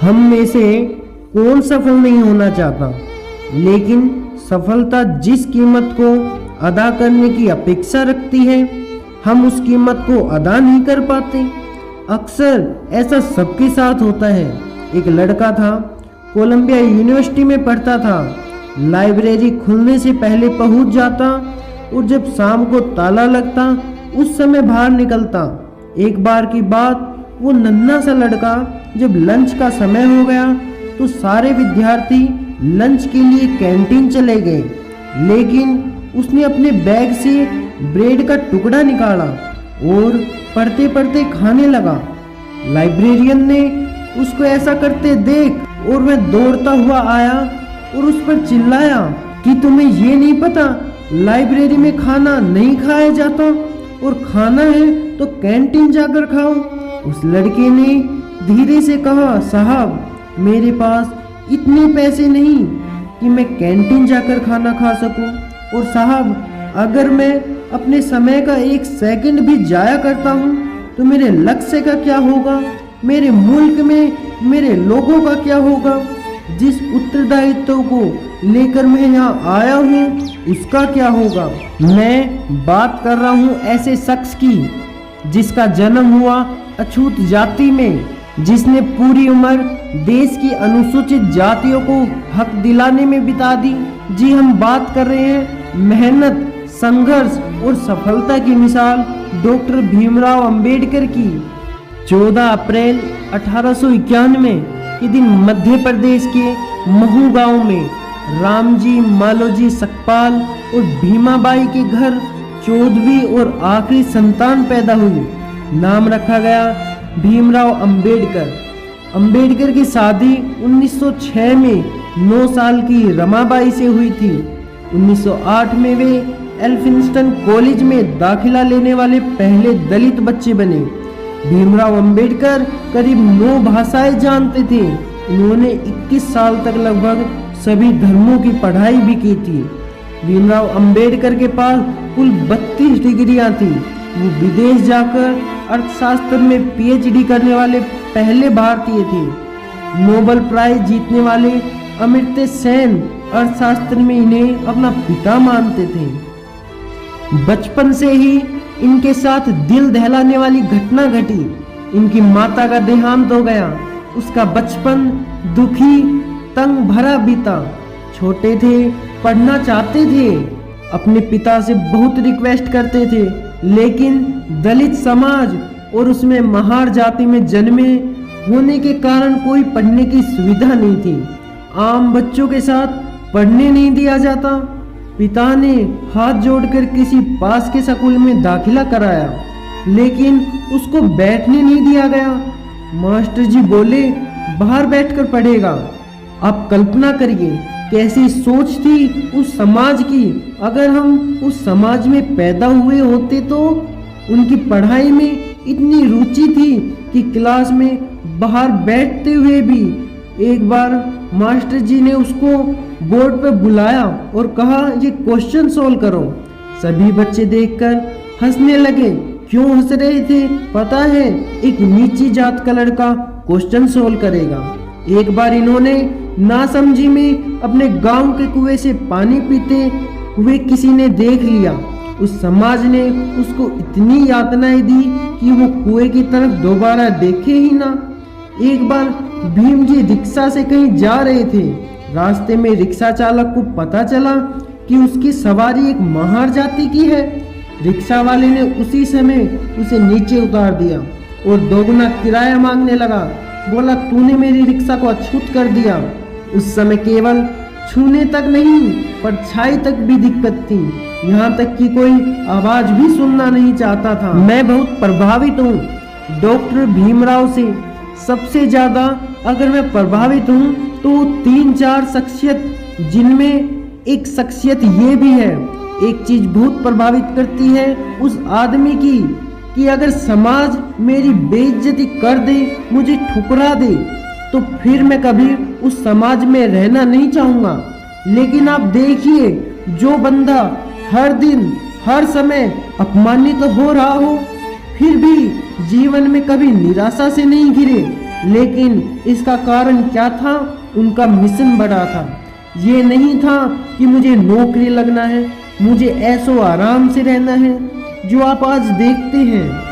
हम में से कौन सफल नहीं होना चाहता, लेकिन सफलता जिस कीमत को अदा करने की अपेक्षा रखती है, हम उस कीमत को अदा नहीं कर पाते। अक्सर ऐसा सबके साथ होता है। एक लड़का था, कोलंबिया यूनिवर्सिटी में पढ़ता था। लाइब्रेरी खुलने से पहले पहुंच जाता और जब शाम को ताला लगता उस समय बाहर निकलता। एक बार की बात, वो नन्हा सा लड़का जब लंच का समय हो गया तो सारे विद्यार्थी लंच के लिए कैंटीन चले गए, लेकिन उसने अपने बैग से ब्रेड का टुकड़ा निकाला और पढ़ते पढ़ते खाने लगा। लाइब्रेरियन ने उसको ऐसा करते देख और वह दौड़ता हुआ आया और उस पर चिल्लाया कि तुम्हें ये नहीं पता लाइब्रेरी में खाना नहीं खाया जाता और खाना है तो कैंटीन जाकर खाओ। उस लड़के ने धीरे से कहा, साहब मेरे पास इतने पैसे नहीं कि मैं कैंटीन जाकर खाना खा सकूं, और साहब अगर मैं अपने समय का एक सेकंड भी जाया करता हूं तो मेरे लक्ष्य का क्या होगा, मेरे मुल्क में मेरे लोगों का क्या होगा, जिस उत्तरदायित्व को लेकर मैं यहाँ आया हूँ उसका क्या होगा। मैं बात कर रहा हूँ ऐसे शख्स की जिसका जन्म हुआ अछूत जाति में, जिसने पूरी उम्र देश की अनुसूचित जातियों को हक दिलाने में बिता दी। जी हम बात कर रहे हैं मेहनत, संघर्ष और सफलता की मिसाल डॉक्टर भीमराव अंबेडकर की। 14 अप्रैल 1891 के दिन मध्य प्रदेश के महू गांव में रामजी, मालोजी सकपाल और भीमाबाई के घर 14वीं और आखिरी संतान पैदा हुई। नाम रखा गया भीमराव अंबेडकर। अंबेडकर की शादी 1906 में 9 साल की रमाबाई से हुई थी। 1908 में वे एल्फिंस्टन कॉलेज में दाखिला लेने वाले पहले दलित बच्चे बने। भीमराव अंबेडकर करीब 9 भाषाएं जानते थे। उन्होंने 21 साल तक लगभग सभी धर्मों की पढ़ाई भी की थी। भीमराव अंबेडकर के पास कुल 32 डिग्रियां थी। वो विदेश जाकर अर्थशास्त्र में पीएचडी करने वाले पहले भारतीय थे। नोबेल प्राइज जीतने वाले अमर्त्य सेन अर्थशास्त्र में इन्हें अपना पिता मानते थे। बचपन से ही इनके साथ दिल दहलाने वाली घटना घटी। इनकी माता का देहांत हो गया। उसका बचपन दुखी, तंग भरा बीता। छोटे थे, पढ़ना चाहते थे, अपने पिता से बहुत रिक्वेस्ट करते थे, लेकिन दलित समाज और उसमें महार जाति में जन्मे होने के कारण कोई पढ़ने की सुविधा नहीं थी। आम बच्चों के साथ पढ़ने नहीं दिया जाता। पिता ने हाथ जोड़कर किसी पास के स्कूल में दाखिला कराया, लेकिन उसको बैठने नहीं दिया गया। मास्टर जी बोले बाहर बैठकर पढ़ेगा। आप कल्पना करिए कैसी सोच थी उस समाज की। अगर हम उस समाज में पैदा हुए होते तो उनकी पढ़ाई में इतनी रुचि थी कि क्लास में बाहर बैठते हुए भी एक बार मास्टर जी ने उसको बोर्ड पर बुलाया और कहा ये क्वेश्चन सॉल्व करो। सभी बच्चे देखकर हंसने लगे। क्यों हंस रहे थे पता है? एक नीची जात का लड़का क्वेश्चन सॉल्व करेगा। एक बार इन्होंने नासमझी में अपने गांव के कुएं से पानी पीते हुए किसी ने देख लिया। उस समाज ने उसको इतनी यातनाएं दी कि वो कुएं की तरफ दोबारा देखे ही ना। एक बार भीम जी रिक्शा से कहीं जा रहे थे। रास्ते में रिक्शा चालक को पता चला कि उसकी सवारी एक महार जाति की है। रिक्शा वाले ने उसी समय उसे नीचे उतार दिया और दोगुना किराया मांगने लगा। बोला तूने मेरी रिक्शा को अछूत कर दिया। उस समय केवल छूने तक नहीं, परछाई तक भी दिक्कत थी। यहाँ तक कि कोई आवाज भी सुनना नहीं चाहता था। मैं बहुत प्रभावित हूँ डॉक्टर भीमराव से। सबसे ज्यादा अगर मैं प्रभावित हूँ तो 3-4 शख्सियत, जिनमें एक शख्सियत ये भी है। एक चीज बहुत प्रभावित करती है उस आदमी की कि अगर समाज मेरी बेइज्जती कर दे, मुझे ठुकरा दे, तो फिर मैं कभी उस समाज में रहना नहीं चाहूँगा। लेकिन आप देखिए, जो बंदा हर दिन हर समय अपमानित हो रहा हो, फिर भी जीवन में कभी निराशा से नहीं घिरे, लेकिन इसका कारण क्या था? उनका मिशन बड़ा था। ये नहीं था कि मुझे नौकरी लगना है, मुझे ऐसो आराम से रहना है। जो आप आज देखते हैं